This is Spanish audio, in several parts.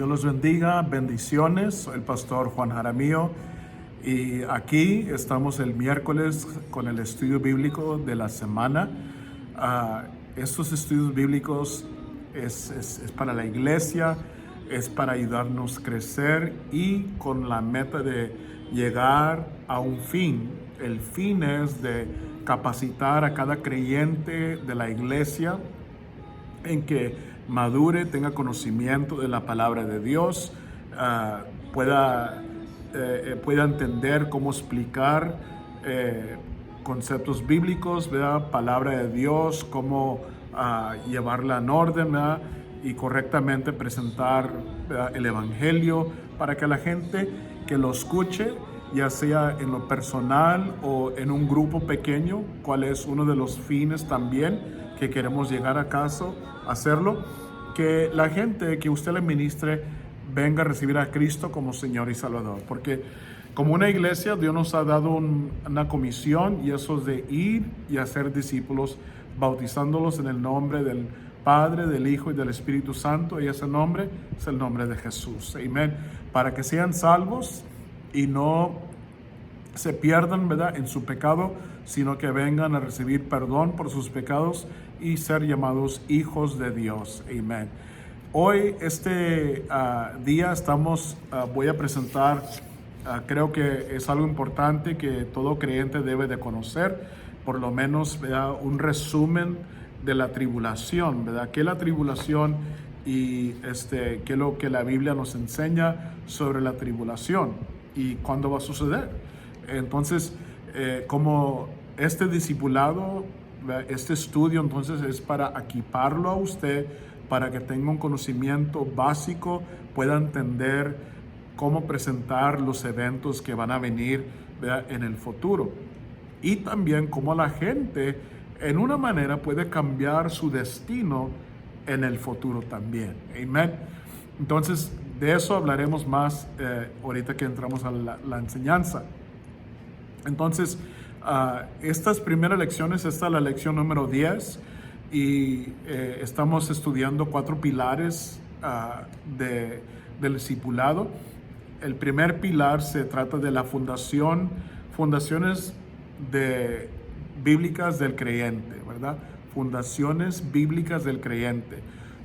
Dios los bendiga, bendiciones. Soy el pastor Juan Jaramillo y aquí estamos el miércoles con el estudio bíblico de la semana. Estos estudios bíblicos es para la iglesia, es para ayudarnos a crecer y con la meta de llegar a un fin. El fin es de capacitar a cada creyente de la iglesia en que madure, tenga conocimiento de la palabra de Dios, pueda entender cómo explicar conceptos bíblicos, ¿verdad? Palabra de Dios, cómo llevarla en orden, ¿verdad? Y correctamente presentar, ¿verdad?, el evangelio para que la gente que lo escuche, ya sea en lo personal o en un grupo pequeño, cuál es uno de los fines también que queremos llegar a caso, hacerlo, que la gente que usted le ministre venga a recibir a Cristo como Señor y Salvador. Porque como una iglesia, Dios nos ha dado una comisión, y eso es de ir y hacer discípulos, bautizándolos en el nombre del Padre, del Hijo y del Espíritu Santo, y ese nombre es el nombre de Jesús. Amén. Para que sean salvos y no se pierdan, ¿verdad?, en su pecado, sino que vengan a recibir perdón por sus pecados y ser llamados hijos de Dios. Amén. Hoy, día, voy a presentar, creo que es algo importante que todo creyente debe de conocer, por lo menos, ¿verdad?, un resumen de la tribulación, ¿verdad? ¿Qué es la tribulación y qué es lo que la Biblia nos enseña sobre la tribulación y cuándo va a suceder? Entonces, como este discipulado, este estudio, entonces es para equiparlo a usted, para que tenga un conocimiento básico, pueda entender cómo presentar los eventos que van a venir, ¿verdad?, en el futuro. Y también cómo la gente, en una manera, puede cambiar su destino en el futuro también. Amén. Entonces, de eso hablaremos más ahorita que entramos a la enseñanza. Entonces, estas primeras lecciones, esta es la lección número 10 y estamos estudiando 4 pilares del discipulado. El primer pilar se trata de la fundaciones bíblicas del creyente, ¿verdad? Fundaciones bíblicas del creyente,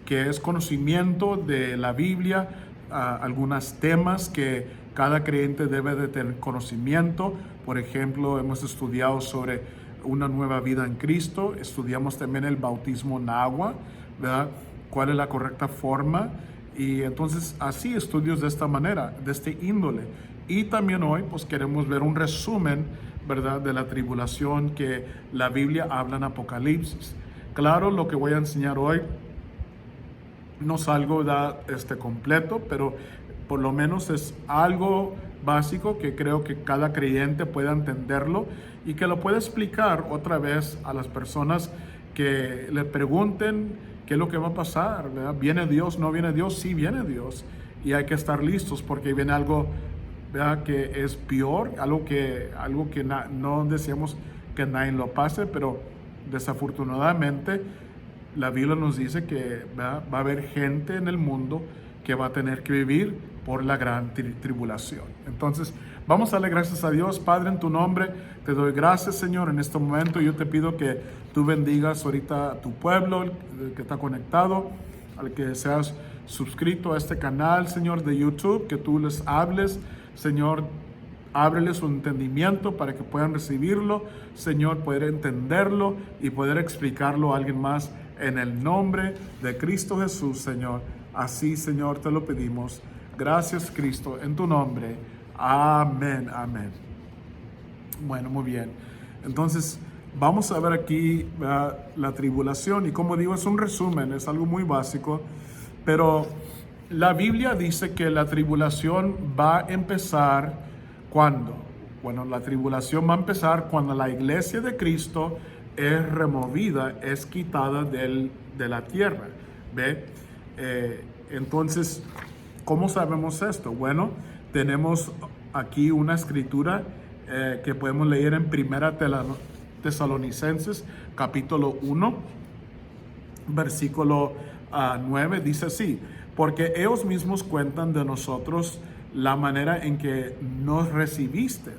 que es conocimiento de la Biblia, algunos temas que cada creyente debe de tener conocimiento. Por ejemplo, hemos estudiado sobre una nueva vida en Cristo, estudiamos también el bautismo en agua, ¿verdad?, cuál es la correcta forma, y entonces así estudios de esta manera, de este índole. Y también hoy pues queremos ver un resumen, ¿verdad?, de la tribulación que la Biblia habla en Apocalipsis. Claro, lo que voy a enseñar hoy no es algo completo, pero por lo menos es algo básico que creo que cada creyente pueda entenderlo y que lo pueda explicar otra vez a las personas que le pregunten qué es lo que va a pasar, ¿verdad? ¿Viene Dios? ¿No viene Dios? Sí, viene Dios. Y hay que estar listos porque viene algo, ¿verdad?, que es peor, algo que no deseamos que nadie lo pase, pero desafortunadamente la Biblia nos dice que va a haber gente en el mundo que va a tener que vivir por la gran tribulación. Entonces, vamos a darle gracias a Dios. Padre, en tu nombre, te doy gracias, Señor, en este momento. Yo te pido que tú bendigas ahorita a tu pueblo, el que está conectado, al que seas suscrito a este canal, Señor, de YouTube, que tú les hables, Señor, ábreles su entendimiento para que puedan recibirlo, Señor, poder entenderlo y poder explicarlo a alguien más en el nombre de Cristo Jesús, Señor. Así, Señor, te lo pedimos. Gracias, Cristo, en tu nombre. Amén, amén. Bueno, muy bien. Entonces, vamos a ver aquí la tribulación. Y como digo, es un resumen, es algo muy básico. Pero la Biblia dice que la tribulación va a empezar ¿cuándo? Bueno, la tribulación va a empezar cuando la iglesia de Cristo es removida, es quitada de la tierra. ¿Ve? Entonces, ¿cómo sabemos esto? Bueno, tenemos aquí una escritura que podemos leer en Primera Tesalonicenses, capítulo 1, versículo 9, dice así: porque ellos mismos cuentan de nosotros la manera en que nos recibiste.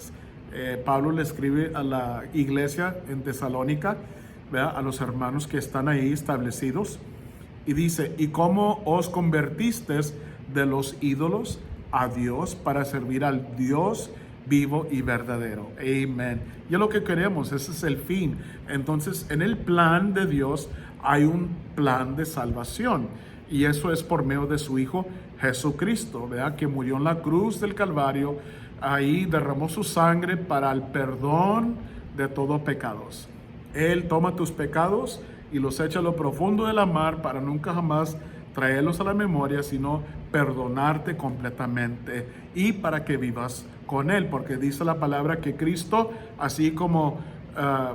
Pablo le escribe a la iglesia en Tesalónica, ¿verdad?, a los hermanos que están ahí establecidos, y dice, ¿y cómo os convertisteis de los ídolos a Dios para servir al Dios vivo y verdadero? Amén. Y es lo que queremos, ese es el fin. Entonces, en el plan de Dios hay un plan de salvación, y eso es por medio de su Hijo Jesucristo, ¿verdad?, que murió en la cruz del Calvario. Ahí derramó su sangre para el perdón de todos pecados. Él toma tus pecados y los echa a lo profundo de la mar para nunca jamás traerlos a la memoria, sino perdonarte completamente y para que vivas con Él, porque dice la palabra que Cristo, así como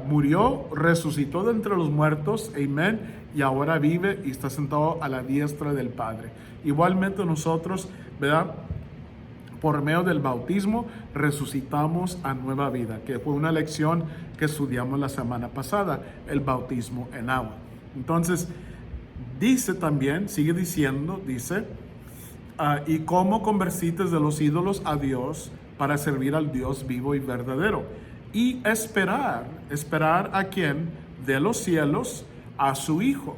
murió, resucitó de entre los muertos, amén, y ahora vive y está sentado a la diestra del Padre. Igualmente nosotros, ¿verdad?, por medio del bautismo resucitamos a nueva vida, que fue una lección que estudiamos la semana pasada, el bautismo en agua. Entonces, dice también, sigue diciendo, dice, ¿y cómo convertisteis de los ídolos a Dios para servir al Dios vivo y verdadero? Y esperar ¿a quién? De los cielos, a su Hijo,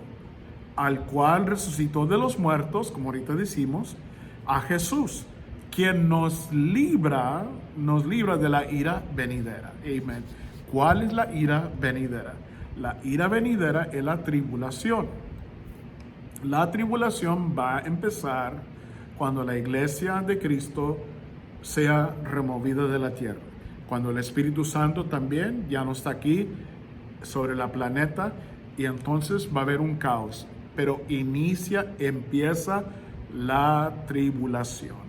al cual resucitó de los muertos, como ahorita decimos, a Jesús, quien nos libra de la ira venidera. Amén. ¿Cuál es la ira venidera? La ira venidera es la tribulación. La tribulación va a empezar cuando la iglesia de Cristo sea removida de la tierra. Cuando el Espíritu Santo también ya no está aquí sobre la planeta, y entonces va a haber un caos. Pero empieza la tribulación.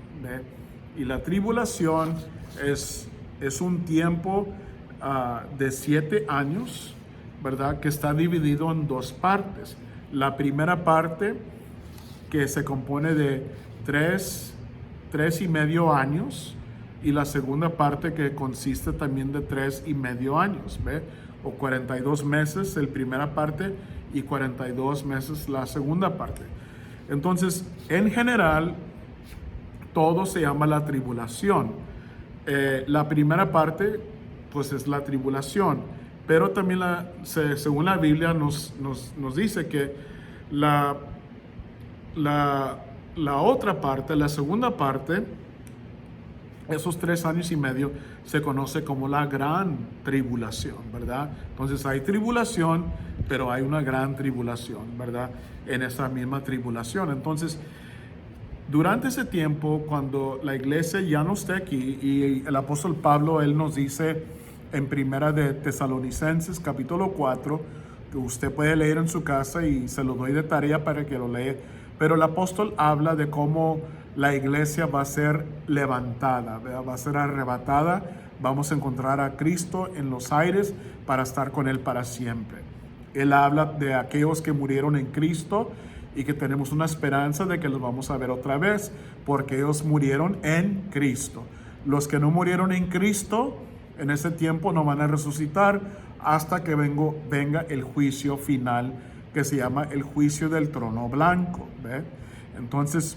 Y la tribulación es un tiempo de 7 años, ¿verdad?, que está dividido en 2 partes. La primera parte, que se compone de 3 y medio años, y la segunda parte, que consiste también de 3 y medio años, ¿ve? O 42 meses la primera parte y 42 meses la segunda parte. Entonces, en general, todo se llama la tribulación. La primera parte, pues, es la tribulación, pero también según la Biblia nos dice que la otra parte, la segunda parte, esos 3 años y medio, se conoce como la gran tribulación, ¿verdad? Entonces hay tribulación, pero hay una gran tribulación, ¿verdad?, en esa misma tribulación. Entonces, durante ese tiempo, cuando la iglesia ya no esté aquí, y el apóstol Pablo, él nos dice en primera de Tesalonicenses, capítulo 4, que usted puede leer en su casa y se lo doy de tarea para que lo lea, pero el apóstol habla de cómo la iglesia va a ser levantada, ¿verdad?, va a ser arrebatada, vamos a encontrar a Cristo en los aires para estar con Él para siempre. Él habla de aquellos que murieron en Cristo y que tenemos una esperanza de que los vamos a ver otra vez, porque ellos murieron en Cristo. Los que no murieron en Cristo en ese tiempo no van a resucitar hasta que venga el juicio final, que se llama el juicio del trono blanco, ¿ve? Entonces,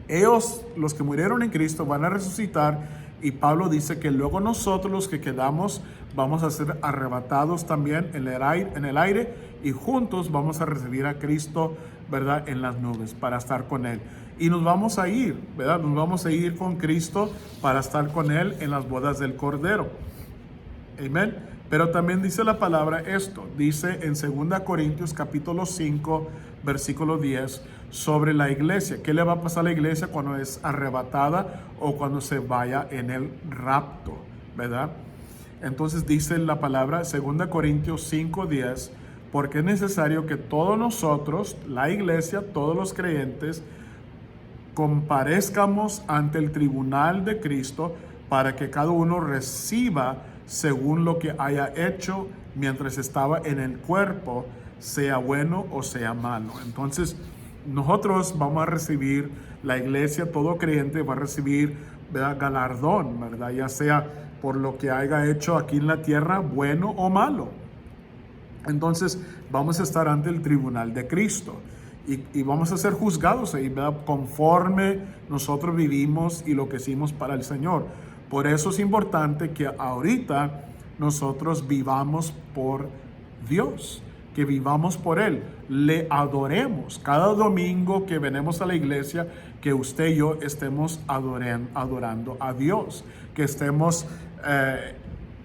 ellos, los que murieron en Cristo, van a resucitar, y Pablo dice que luego nosotros, los que quedamos, vamos a ser arrebatados también en el aire, y juntos vamos a recibir a Cristo, ¿verdad?, en las nubes para estar con Él. Y nos vamos a ir, ¿verdad? Nos vamos a ir con Cristo para estar con Él en las bodas del Cordero. Amén. Pero también dice la palabra esto, dice en 2 Corintios capítulo 5, versículo 10, sobre la iglesia. ¿Qué le va a pasar a la iglesia cuando es arrebatada o cuando se vaya en el rapto, ¿verdad? Entonces dice la palabra, 2 Corintios 5, 10, porque es necesario que todos nosotros, la iglesia, todos los creyentes, comparezcamos ante el tribunal de Cristo para que cada uno reciba según lo que haya hecho mientras estaba en el cuerpo, sea bueno o sea malo. Entonces, nosotros vamos a recibir, la iglesia, todo creyente va a recibir, ¿verdad?, galardón, ¿verdad?, ya sea por lo que haya hecho aquí en la tierra, bueno o malo. Entonces, vamos a estar ante el tribunal de Cristo. y vamos a ser juzgados ahí, ¿verdad? Conforme nosotros vivimos y lo que hicimos para el Señor. Por eso es importante que ahorita nosotros vivamos por Dios, que vivamos por Él, le adoremos. Cada domingo que venimos a la iglesia, que usted y yo estemos adorando a Dios, que estemos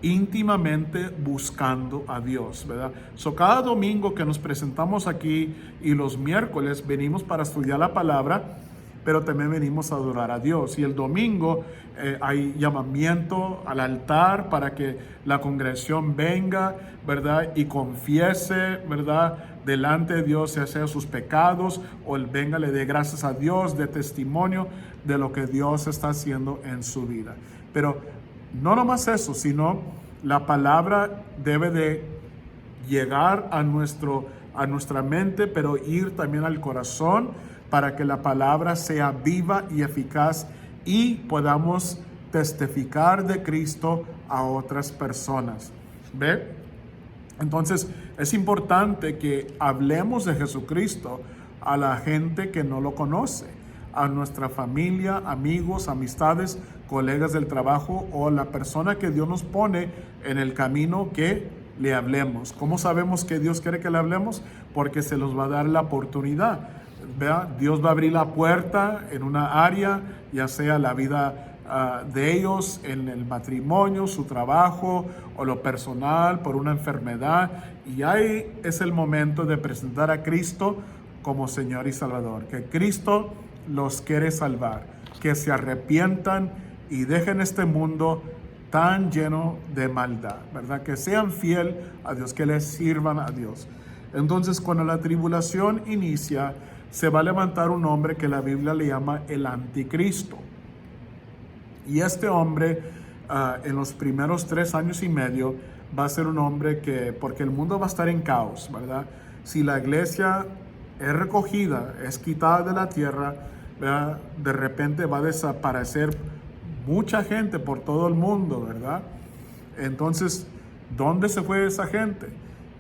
íntimamente buscando a Dios, ¿verdad? Cada domingo que nos presentamos aquí y los miércoles venimos para estudiar la palabra, pero también venimos a adorar a Dios. Y el domingo hay llamamiento al altar para que la congregación venga, ¿verdad? Y confiese, ¿verdad? Delante de Dios, ya sea sus pecados, o él venga, le dé gracias a Dios, de testimonio de lo que Dios está haciendo en su vida. Pero no nomás eso, sino la palabra debe de llegar a nuestra mente, pero ir también al corazón, para que la palabra sea viva y eficaz y podamos testificar de Cristo a otras personas. ¿Ve? Entonces es importante que hablemos de Jesucristo a la gente que no lo conoce, a nuestra familia, amigos, amistades, colegas del trabajo o la persona que Dios nos pone en el camino, que le hablemos. ¿Cómo sabemos que Dios quiere que le hablemos? Porque se los va a dar la oportunidad. ¿Vea? Dios va a abrir la puerta en una área, ya sea la vida de ellos, en el matrimonio, su trabajo o lo personal, por una enfermedad, y ahí es el momento de presentar a Cristo como Señor y Salvador, que Cristo los quiere salvar, que se arrepientan y dejen este mundo tan lleno de maldad, ¿verdad? Que sean fiel a Dios, que les sirvan a Dios. Entonces, cuando la tribulación inicia, se va a levantar un hombre que la Biblia le llama el anticristo. Y este hombre, en los primeros 3 años y medio, va a ser un hombre que, porque el mundo va a estar en caos, ¿verdad? Si la iglesia es recogida, es quitada de la tierra, ¿verdad? De repente va a desaparecer mucha gente por todo el mundo, ¿verdad? Entonces, ¿dónde se fue esa gente?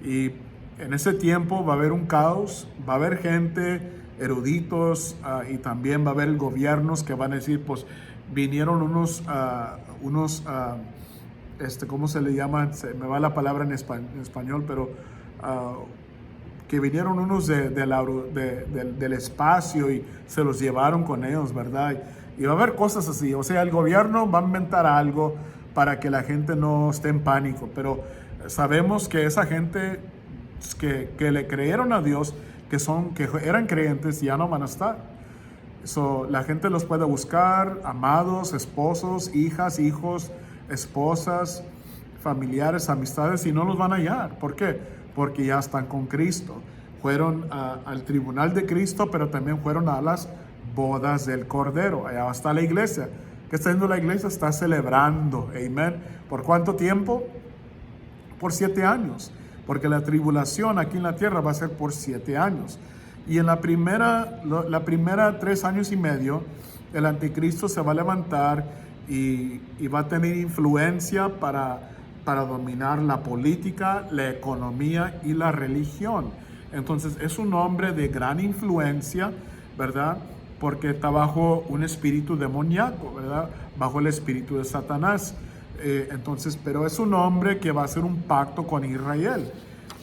Y en ese tiempo va a haber un caos, va a haber gente, eruditos, y también va a haber gobiernos que van a decir, pues vinieron unos ¿cómo se le llama? Se me va la palabra en español, pero que vinieron unos del espacio y se los llevaron con ellos, ¿verdad? Y va a haber cosas así. O sea, el gobierno va a inventar algo para que la gente no esté en pánico, pero sabemos que esa gente que le creyeron a Dios, que eran creyentes, ya no van a estar. La gente los puede buscar, amados, esposos, hijas, hijos, esposas, familiares, amistades, y no los van a hallar. ¿Por qué? Porque ya están con Cristo. Fueron al tribunal de Cristo, pero también fueron a las bodas del Cordero. Allá está la iglesia. ¿Qué está haciendo la iglesia? Está celebrando. Amén. ¿Por cuánto tiempo? Por 7 años. Porque la tribulación aquí en la tierra va a ser por 7 años. Y en la primera 3 años y medio, el anticristo se va a levantar y va a tener influencia para dominar la política, la economía y la religión. Entonces es un hombre de gran influencia, ¿verdad? Porque está bajo un espíritu demoníaco, ¿verdad? Bajo el espíritu de Satanás. Pero es un hombre que va a hacer un pacto con Israel.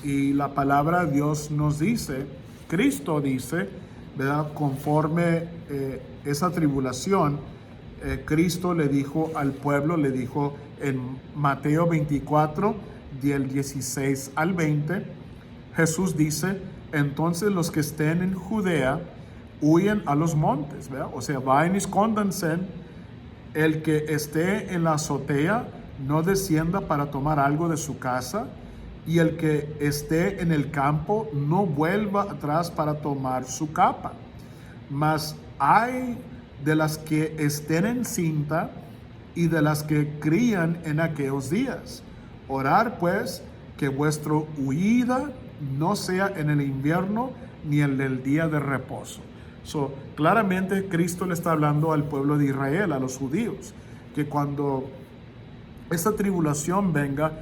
Y la palabra de Dios nos dice, Cristo dice, ¿verdad? Conforme esa tribulación, Cristo le dijo al pueblo, le dijo en Mateo 24, del 16 al 20, Jesús dice, entonces los que estén en Judea huyen a los montes, ¿verdad? O sea, vayan y escóndanse. El que esté en la azotea no descienda para tomar algo de su casa, y el que esté en el campo no vuelva atrás para tomar su capa. Mas hay de las que estén en cinta y de las que crían en aquellos días. Orar pues que vuestra huida no sea en el invierno ni en el día de reposo. Claramente Cristo le está hablando al pueblo de Israel, a los judíos, que cuando esta tribulación venga,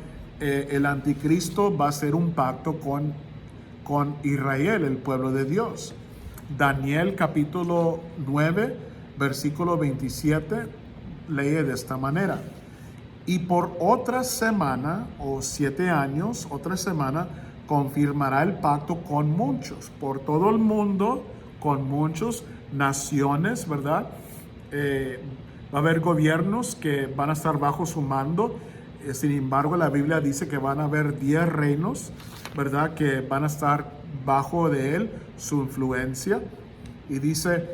el anticristo va a hacer un pacto con Israel, el pueblo de Dios. Daniel capítulo 9, versículo 27, lee de esta manera. Y por otra semana, o 7 años, otra semana, confirmará el pacto con muchos, por todo el mundo, con muchas naciones, ¿verdad? Va a haber gobiernos que van a estar bajo su mando. Sin embargo, la Biblia dice que van a haber 10 reinos, ¿verdad? Que van a estar bajo de él, su influencia. Y dice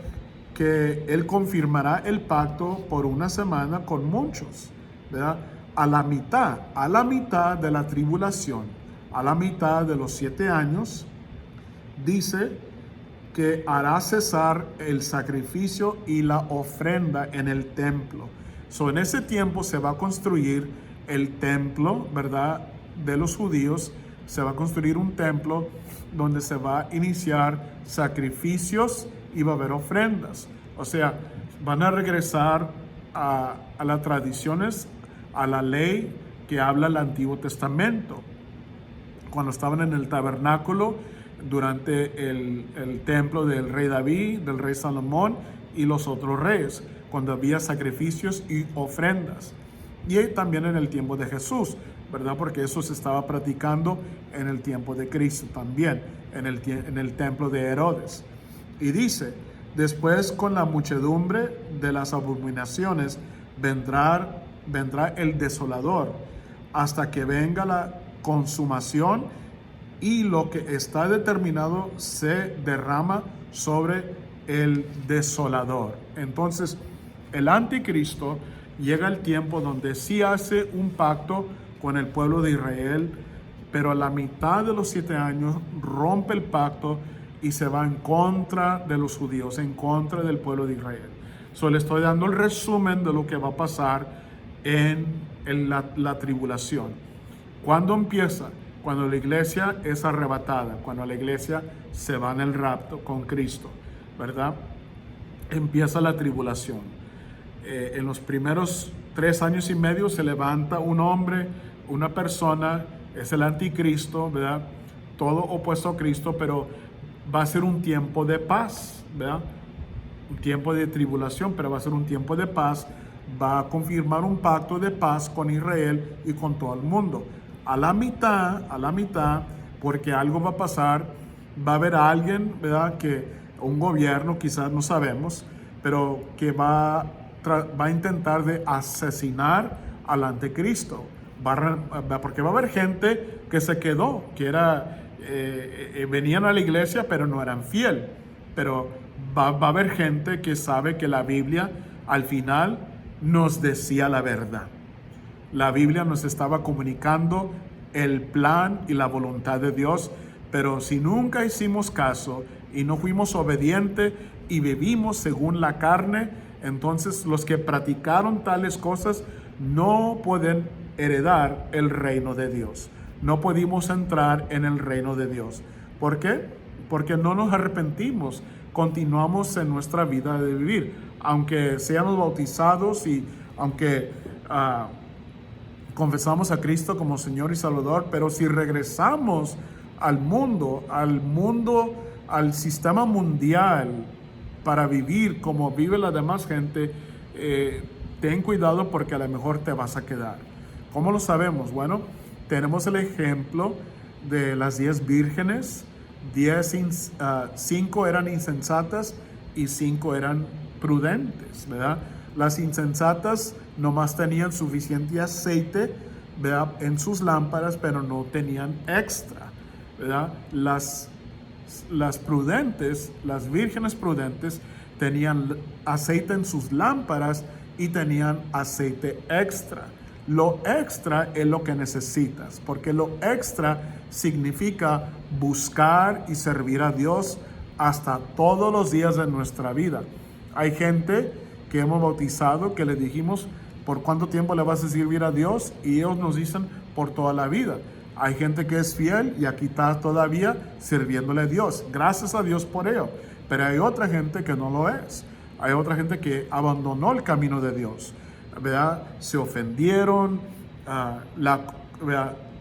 que él confirmará el pacto por una semana con muchos, ¿verdad? A la mitad de la tribulación, a la mitad de los 7 años, dice que hará cesar el sacrificio y la ofrenda en el templo. En ese tiempo se va a construir el templo, ¿verdad? De los judíos. Se va a construir un templo donde se va a iniciar sacrificios y va a haber ofrendas. O sea, van a regresar a las tradiciones, a la ley que habla el Antiguo Testamento. Cuando estaban en el tabernáculo, durante el templo del rey David, del rey Salomón y los otros reyes, cuando había sacrificios y ofrendas. Y también en el tiempo de Jesús, ¿verdad? Porque eso se estaba practicando en el tiempo de Cristo también, en el templo de Herodes. Y dice, después con la muchedumbre de las abominaciones vendrá el desolador, hasta que venga la consumación y lo que está determinado se derrama sobre el desolador. Entonces, el anticristo llega el tiempo donde sí hace un pacto con el pueblo de Israel, pero a la mitad de los 7 años rompe el pacto y se va en contra de los judíos, en contra del pueblo de Israel. Le estoy dando el resumen de lo que va a pasar en la tribulación. ¿Cuándo empieza? Cuando la iglesia es arrebatada, cuando la iglesia se va en el rapto con Cristo, ¿verdad? Empieza la tribulación. En los primeros 3 años y medio se levanta un hombre, una persona, es el anticristo, ¿verdad? Todo opuesto a Cristo, pero va a ser un tiempo de paz, ¿verdad? Un tiempo de tribulación, pero va a ser un tiempo de paz. Va a confirmar un pacto de paz con Israel y con todo el mundo. A la mitad, porque algo va a pasar, va a haber alguien, ¿verdad? Un gobierno, quizás no sabemos, pero que va a intentar de asesinar al anticristo. Porque va a haber gente que se quedó, que venían a la iglesia, pero no eran fiel. Pero va a haber gente que sabe que la Biblia al final nos decía la verdad. La Biblia nos estaba comunicando el plan y la voluntad de Dios, pero si nunca hicimos caso y no fuimos obedientes y vivimos según la carne, entonces los que practicaron tales cosas no pueden heredar el reino de Dios. No pudimos entrar en el reino de Dios. ¿Por qué? Porque no nos arrepentimos, continuamos en nuestra vida de vivir. Aunque seamos bautizados y aunque confesamos a Cristo como Señor y Salvador, pero si regresamos al mundo, al sistema mundial para vivir como vive la demás gente, ten cuidado porque a lo mejor te vas a quedar. ¿Cómo lo sabemos? Bueno, tenemos el ejemplo de las 10 vírgenes. 5 eran insensatas y 5 eran prudentes, ¿verdad? Las insensatas nomás tenían suficiente aceite, ¿verdad? En sus lámparas, pero no tenían extra, ¿verdad? Las prudentes, las vírgenes prudentes, tenían aceite en sus lámparas y tenían aceite extra. Lo extra es lo que necesitas, porque lo extra significa buscar y servir a Dios hasta todos los días de nuestra vida. Hay gente que hemos bautizado que le dijimos, ¿por cuánto tiempo le vas a servir a Dios? Y ellos nos dicen, por toda la vida. Hay gente que es fiel y aquí está todavía sirviéndole a Dios. Gracias a Dios por ello. Pero hay otra gente que no lo es. Hay otra gente que abandonó el camino de Dios, ¿verdad? Se ofendieron,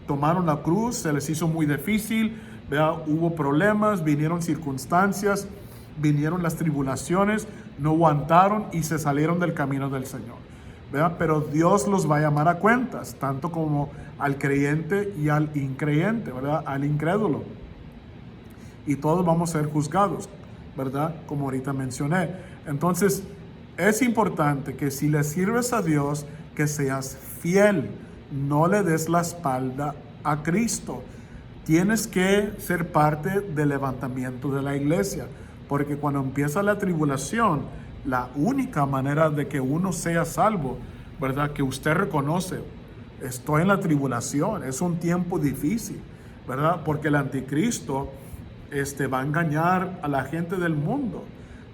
tomaron la cruz, se les hizo muy difícil, ¿verdad? Hubo problemas, vinieron circunstancias vinieron las tribulaciones, no aguantaron y se salieron del camino del Señor, ¿verdad? Pero Dios los va a llamar a cuentas, tanto como al creyente y al increyente, ¿verdad? Al incrédulo. Y todos vamos a ser juzgados, ¿verdad? Como ahorita mencioné. Entonces, es importante que si le sirves a Dios, que seas fiel, no le des la espalda a Cristo. Tienes que ser parte del levantamiento de la iglesia, porque cuando empieza la tribulación, la única manera de que uno sea salvo, ¿verdad? Que usted reconoce, estoy en la tribulación, es un tiempo difícil, ¿verdad? Porque el anticristo va a engañar a la gente del mundo,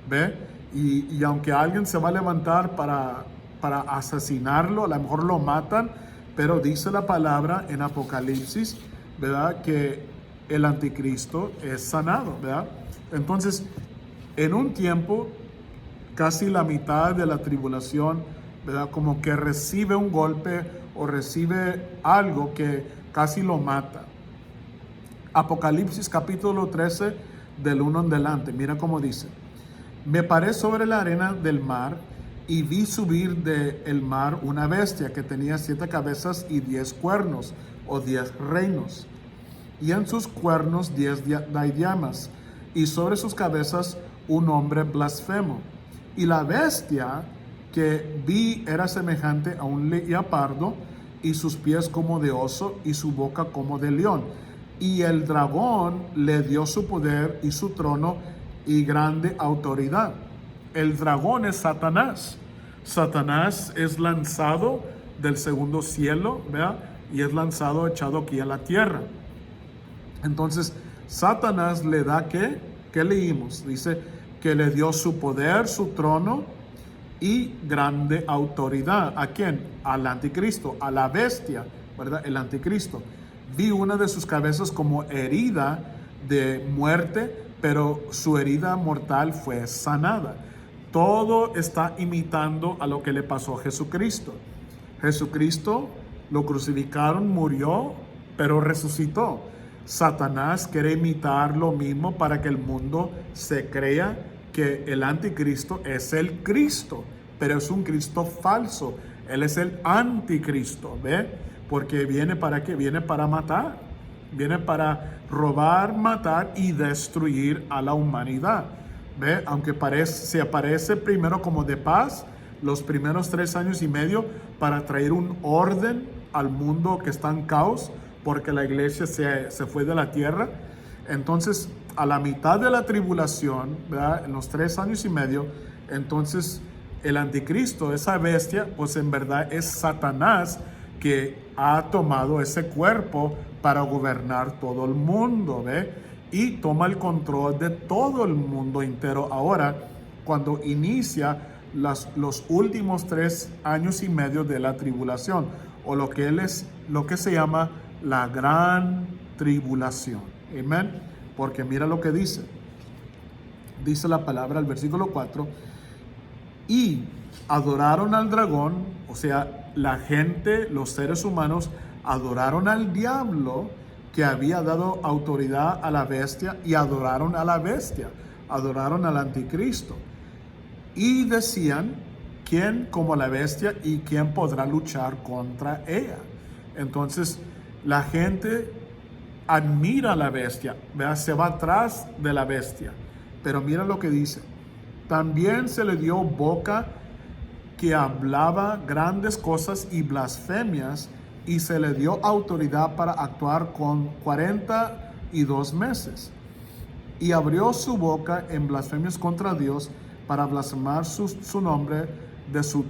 ¿ve? Y aunque alguien se va a levantar para asesinarlo, a lo mejor lo matan, pero dice la palabra en Apocalipsis, ¿verdad? Que el anticristo es sanado, ¿verdad? Entonces, en un tiempo, casi la mitad de la tribulación, ¿verdad? Como que recibe un golpe o recibe algo que casi lo mata. Apocalipsis capítulo 13, del 1 en adelante, mira cómo dice: me paré sobre la arena del mar y vi subir del mar una bestia que tenía 7 cabezas y 10 cuernos, o 10 reinos, y en sus cuernos 10 diademas, y sobre sus cabezas un hombre blasfemo. Y la bestia que vi era semejante a un leopardo, y sus pies como de oso, y su boca como de león. Y el dragón le dio su poder y su trono y grande autoridad. El dragón es Satanás. Satanás es lanzado del segundo cielo, ¿verdad? Y es lanzado, echado aquí a la tierra. Entonces, Satanás le da ¿qué? ¿Qué leímos? Dice que le dio su poder, su trono y grande autoridad. ¿A quién? Al anticristo, a la bestia, ¿verdad? El anticristo. Vi una de sus cabezas como herida de muerte, pero su herida mortal fue sanada. Todo está imitando a lo que le pasó a Jesucristo. Jesucristo lo crucificaron, murió, pero resucitó. Satanás quiere imitar lo mismo para que el mundo se crea que el anticristo es el Cristo, pero es un Cristo falso. Él es el anticristo, ¿ve? Porque viene para qué? Viene para matar. Viene para robar, matar y destruir a la humanidad. ¿Ve? Aunque se aparece primero como de paz, los primeros 3 años y medio, para traer un orden al mundo que está en caos, porque la iglesia se fue de la tierra. Entonces, a la mitad de la tribulación, ¿verdad? En los 3 años y medio, entonces el anticristo, esa bestia, pues en verdad es Satanás, que ha tomado ese cuerpo para gobernar todo el mundo, ¿ve? Y toma el control de todo el mundo entero. Ahora, cuando inicia los últimos 3 años y medio de la tribulación, o lo que se llama la gran tribulación. Amén. Porque mira lo que dice. Dice la palabra, el versículo 4, y adoraron al dragón, o sea, la gente, los seres humanos, adoraron al diablo, que había dado autoridad a la bestia, y adoraron a la bestia, adoraron al anticristo. Y decían, ¿quién como la bestia y quién podrá luchar contra ella? Entonces, la gente admira a la bestia, ¿verdad? Se va atrás de la bestia. Pero mira lo que dice. También se le dio boca que hablaba grandes cosas y blasfemias, y se le dio autoridad para actuar con 42 meses. Y abrió su boca en blasfemias contra Dios, para blasfemar su nombre, de su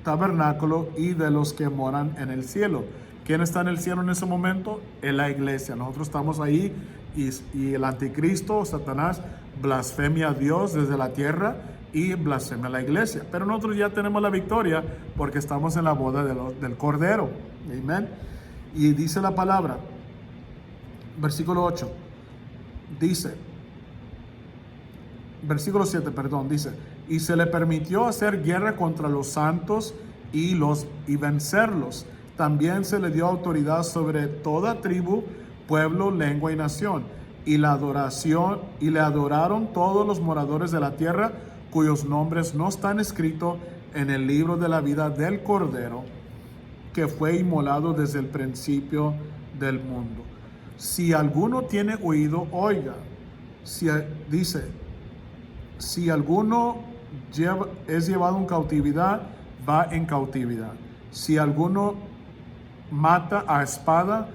tabernáculo y de los que moran en el cielo. ¿Quién está en el cielo en ese momento? En la iglesia. Nosotros estamos ahí, y el anticristo, Satanás, blasfemia a Dios desde la tierra y blasfemia a la iglesia. Pero nosotros ya tenemos la victoria porque estamos en la boda del Cordero. Amén. Y dice la palabra, versículo 8, dice, versículo 7, perdón, dice, y se le permitió hacer guerra contra los santos y vencerlos. También se le dio autoridad sobre toda tribu, pueblo, lengua y nación. y la adoración, y le adoraron todos los moradores de la tierra, cuyos nombres no están escritos en el libro de la vida del Cordero, que fue inmolado desde el principio del mundo. Si alguno tiene oído, oiga. Dice, si alguno es llevado en cautividad, va en cautividad. Si alguno mata a espada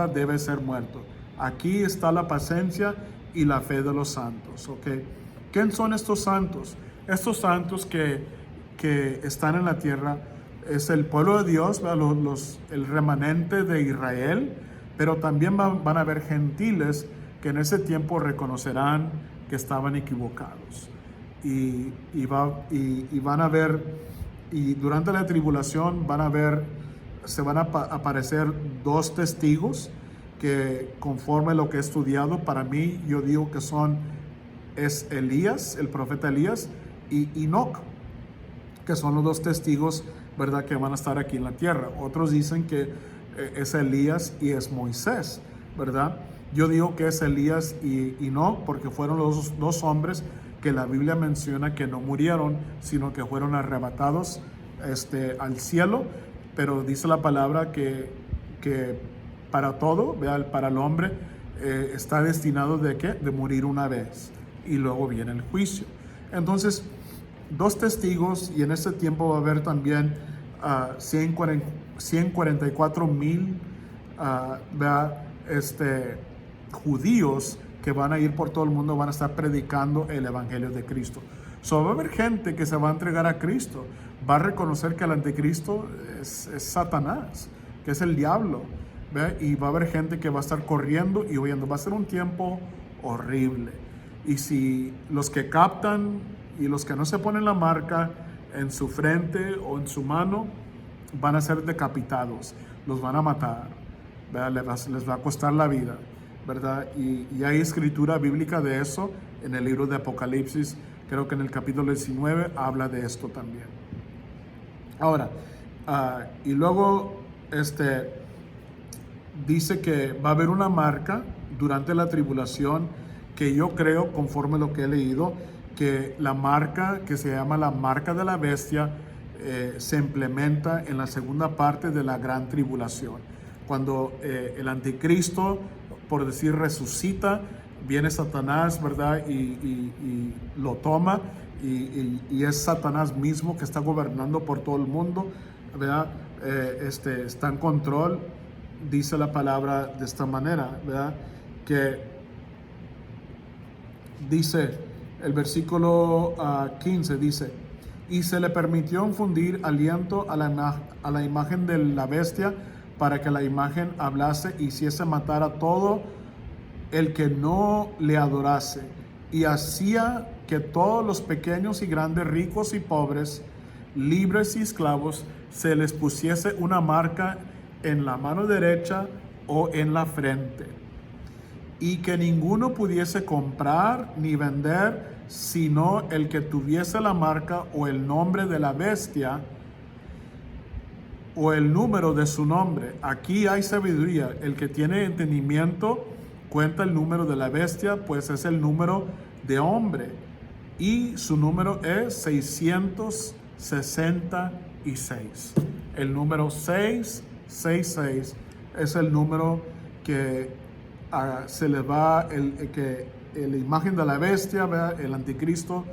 debe ser muerto. Aquí está la paciencia y la fe de los santos. ¿Okay? ¿Quién son estos santos? Estos santos que están en la tierra es el pueblo de Dios, el remanente de Israel, pero también van a haber gentiles que en ese tiempo reconocerán que estaban equivocados. Y van a ver, y durante la tribulación se van a aparecer dos testigos que, conforme lo que he estudiado, para mí yo digo que es Elías, el profeta Elías, y Enoc, que son los dos testigos, ¿verdad?, que van a estar aquí en la tierra. Otros dicen que es Elías y es Moisés, ¿verdad? Yo digo que es Elías y Enoc porque fueron los dos hombres que la Biblia menciona que no murieron, sino que fueron arrebatados al cielo. Pero dice la palabra que para todo, ¿verdad?, para el hombre está destinado de morir una vez y luego viene el juicio. Entonces, dos testigos, y en ese tiempo va a haber también 144,000 judíos que van a ir por todo el mundo, van a estar predicando el evangelio de Cristo. Va a haber gente que se va a entregar a Cristo, va a reconocer que el anticristo es Satanás, que es el diablo, ¿ve? Y va a haber gente que va a estar corriendo y huyendo. Va a ser un tiempo horrible. Y si los que captan y los que no se ponen la marca en su frente o en su mano, van a ser decapitados, los van a matar, ¿verdad? Les va a costar la vida, ¿verdad? Y hay escritura bíblica de eso en el libro de Apocalipsis. Creo que en el capítulo 19 habla de esto también. Ahora, y luego dice que va a haber una marca durante la tribulación, que yo creo, conforme a lo que he leído, que la marca que se llama la marca de la bestia se implementa en la segunda parte de la gran tribulación. Cuando el anticristo, por decir, resucita, viene Satanás, ¿verdad? Y lo toma, y es Satanás mismo que está gobernando por todo el mundo, ¿verdad? Está en control. Dice la palabra de esta manera, ¿verdad? Que dice el versículo 15, dice: y se le permitió infundir aliento a la imagen de la bestia, para que la imagen hablase y hiciese matar a todo el que no le adorase, y hacía que todos los pequeños y grandes, ricos y pobres, libres y esclavos, se les pusiese una marca en la mano derecha o en la frente, y que ninguno pudiese comprar ni vender, sino el que tuviese la marca o el nombre de la bestia o el número de su nombre. Aquí hay sabiduría. El que tiene entendimiento cuenta el número de la bestia, pues es el número de hombre, y su número es 666. El número 666 es el número que se le va, la imagen de la bestia, ¿verdad? El anticristo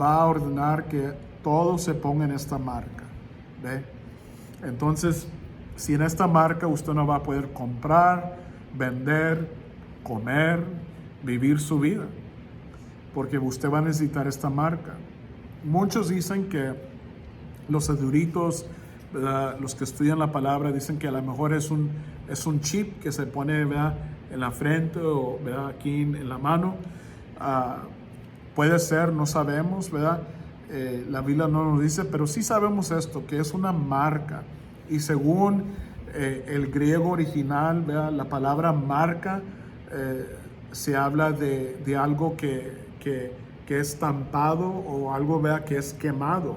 va a ordenar que todos se pongan esta marca, ¿ve? Entonces, sin esta marca usted no va a poder comprar, vender, comer, vivir su vida, porque usted va a necesitar esta marca. Muchos dicen que los eruditos, ¿verdad?, los que estudian la palabra, dicen que a lo mejor es un chip que se pone, ¿verdad?, en la frente o, ¿verdad?, aquí en la mano. Puede ser, no sabemos, ¿verdad? La Biblia no nos dice, pero sí sabemos esto, que es una marca. Y según el griego original, ¿verdad?, la palabra marca se habla de algo que es estampado, o algo, ¿verdad?, que es quemado.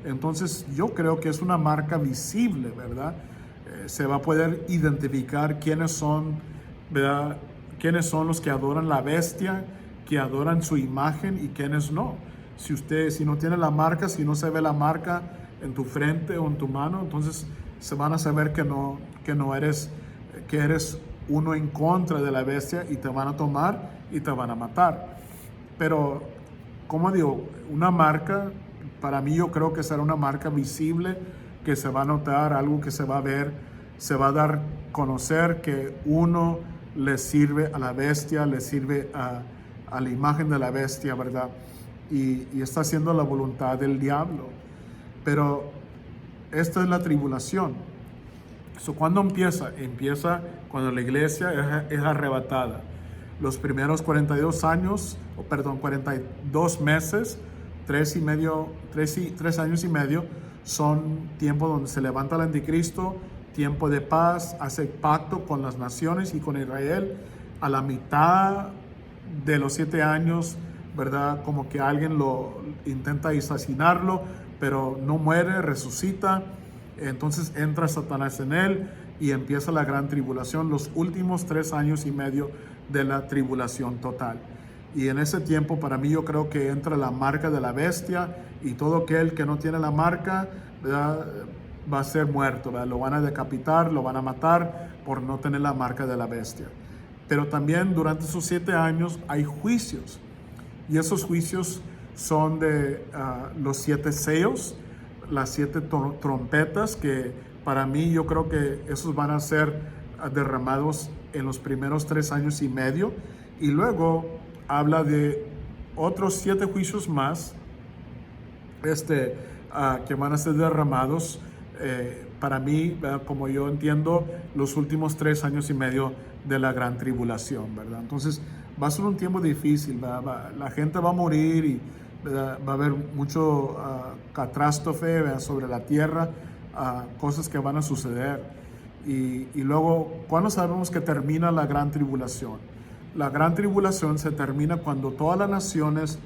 Entonces yo creo que es una marca visible, ¿verdad? Se va a poder identificar quiénes son, ¿verdad?, quiénes son los que adoran la bestia, que adoran su imagen y quiénes no. Si no tiene la marca, si no se ve la marca en tu frente o en tu mano, entonces se van a saber que eres uno en contra de la bestia y te van a tomar y te van a matar. Pero, como digo, una marca, para mí yo creo que será una marca visible, que se va a notar, algo que se va a ver, se va a dar a conocer que uno le sirve a la bestia, le sirve a la imagen de la bestia, ¿verdad? Y está haciendo la voluntad del diablo. Pero esta es la tribulación. ¿Cuándo empieza? Empieza cuando la iglesia es arrebatada. Los primeros 42 meses, 3 años y medio, son tiempo donde se levanta el anticristo, tiempo de paz, hace pacto con las naciones y con Israel. A la mitad de los 7 años, ¿verdad? Como que alguien lo intenta asesinarlo, pero no muere, resucita. Entonces entra Satanás en él y empieza la gran tribulación, los últimos 3 años y medio de la tribulación total. Y en ese tiempo, para mí, yo creo que entra la marca de la bestia, y todo aquel que no tiene la marca, ¿verdad?, va a ser muerto, ¿verdad? Lo van a decapitar, lo van a matar por no tener la marca de la bestia. Pero también durante esos 7 años hay juicios, y esos juicios son de los 7 sellos, las 7 trompetas, que para mí yo creo que esos van a ser derramados en los primeros 3 años y medio, y luego habla de otros 7 juicios más que van a ser derramados, para mí, ¿verdad?, como yo entiendo, los últimos 3 años y medio de la gran tribulación, ¿verdad? Entonces va a ser un tiempo difícil, ¿verdad? La gente va a morir y, ¿verdad?, va a haber mucho catástrofe, ¿verdad?, sobre la tierra, cosas que van a suceder. Y luego, ¿cuándo sabemos que termina la gran tribulación? La gran tribulación se termina cuando todas las naciones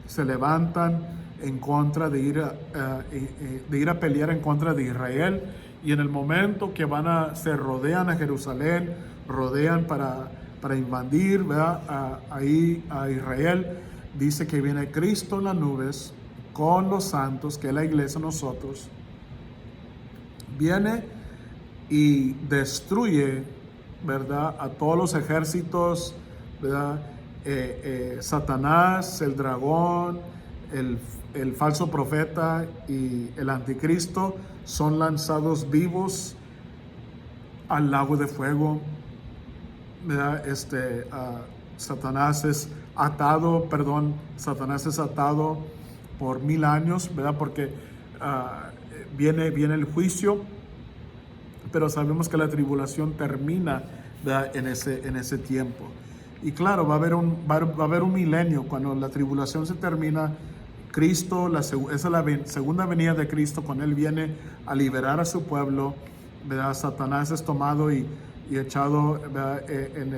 se levantan en contra de ir a pelear en contra de Israel, y en el momento que se rodean a Jerusalén, rodean para invadir, ¿verdad?, ahí a Israel, dice que viene Cristo en las nubes con los santos, que es la iglesia, nosotros, viene y destruye, ¿verdad?, a todos los ejércitos, ¿verdad? Satanás, el dragón, el falso profeta y el anticristo son lanzados vivos al lago de fuego, ¿verdad? Satanás es atado por 1000 años, ¿verdad? Porque viene el juicio, pero sabemos que la tribulación termina, ¿verdad?, en ese tiempo. Y claro, va a haber un milenio cuando la tribulación se termina. Cristo, esa es la segunda venida de Cristo, cuando Él viene a liberar a su pueblo, ¿verdad? Satanás es tomado y echado, ¿verdad?, en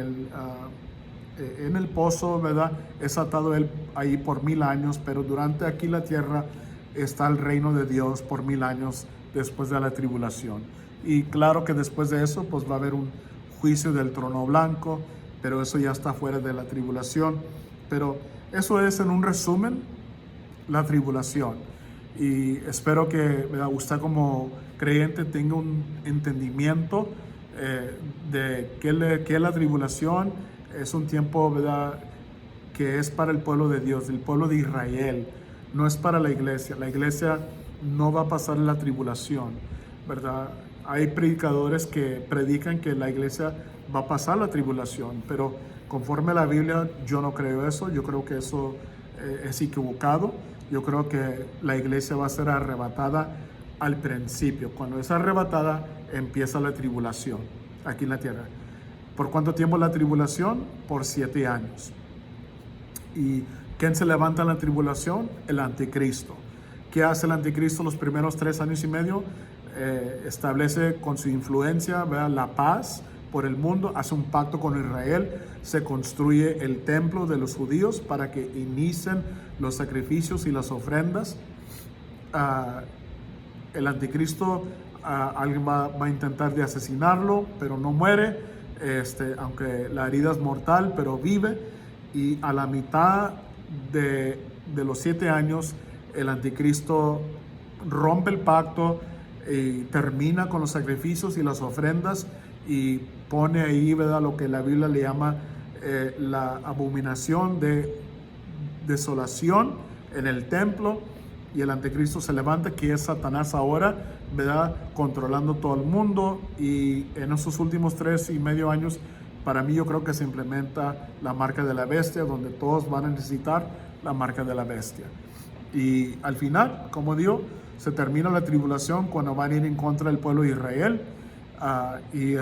el pozo, ¿verdad? Es atado Él ahí por 1000 años, pero durante aquí la tierra está el reino de Dios por 1000 años después de la tribulación. Y claro que después de eso, pues va a haber un juicio del trono blanco, pero eso ya está fuera de la tribulación. Pero eso es, en un resumen, la tribulación. Y espero que, ¿verdad?, usted como creyente tenga un entendimiento de qué es la tribulación. Es un tiempo, ¿verdad?, que es para el pueblo de Dios, el pueblo de Israel. No es para la iglesia. La iglesia no va a pasar la tribulación, ¿verdad? Hay predicadores que predican que la iglesia va a pasar la tribulación, pero conforme a la Biblia yo no creo eso. Yo creo que eso es equivocado. Yo creo que la iglesia va a ser arrebatada al principio. Cuando es arrebatada, empieza la tribulación aquí en la tierra. ¿Por cuánto tiempo la tribulación? Por 7 años. ¿Y quién se levanta en la tribulación? El anticristo. ¿Qué hace el anticristo los primeros 3 años y medio? Establece con su influencia, ¿verdad?, la paz por el mundo, hace un pacto con Israel, se construye el templo de los judíos para que inicien los sacrificios y las ofrendas. El anticristo, alguien va a intentar de asesinarlo, pero no muere. aunque la herida es mortal, pero vive. Y a la mitad de los 7 años, el anticristo rompe el pacto y termina con los sacrificios y las ofrendas y pone ahí, ¿verdad?, lo que la Biblia le llama la abominación de desolación en el templo. Y el anticristo se levanta, que es Satanás ahora, ¿verdad?, controlando todo el mundo. Y en esos últimos 3.5 años, para mí, yo creo que se implementa la marca de la bestia, donde todos van a necesitar la marca de la bestia. Y al final, como digo, se termina la tribulación cuando van a ir en contra del pueblo de Israel. Y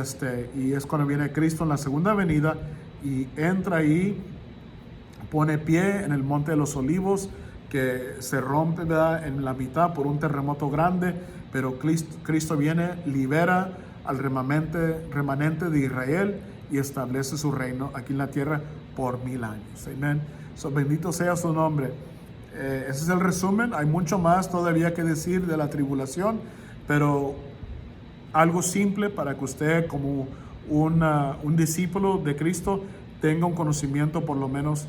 es cuando viene Cristo en la segunda venida y entra ahí, pone pie en el monte de los olivos, que se rompe, ¿verdad?, en la mitad por un terremoto grande, pero Cristo viene, libera al remanente de Israel y establece su reino aquí en la tierra por 1000 años. Amén. Bendito sea su nombre. Ese es el resumen. Hay mucho más todavía que decir de la tribulación, pero algo simple para que usted, como un discípulo de Cristo, tenga un conocimiento por lo menos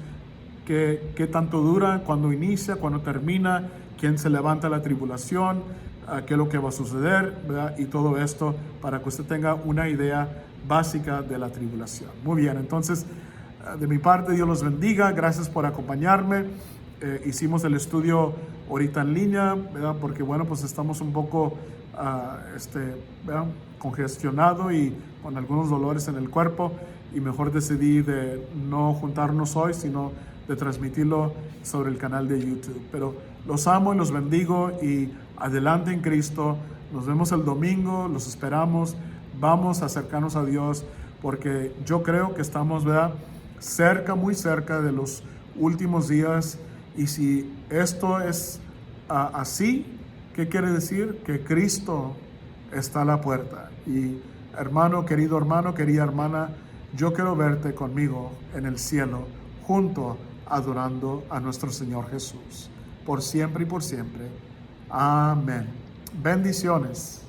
qué tanto dura, cuándo inicia, cuándo termina, quién se levanta la tribulación, qué es lo que va a suceder, ¿verdad? Y todo esto para que usted tenga una idea básica de la tribulación. Muy bien, entonces, de mi parte, Dios los bendiga. Gracias por acompañarme. Hicimos el estudio ahorita en línea, ¿verdad?, porque bueno, pues estamos un poco ¿verdad?, congestionado y con algunos dolores en el cuerpo, y mejor decidí de no juntarnos hoy, sino de transmitirlo sobre el canal de YouTube. Pero los amo y los bendigo, y adelante en Cristo. Nos vemos el domingo, los esperamos. Vamos a acercarnos a Dios, porque yo creo que estamos, ¿verdad?, cerca, muy cerca de los últimos días. Y si esto es así, ¿qué quiere decir? Que Cristo está a la puerta. Y hermano, querida hermana, yo quiero verte conmigo en el cielo, junto, adorando a nuestro Señor Jesús, por siempre y por siempre. Amén. Bendiciones.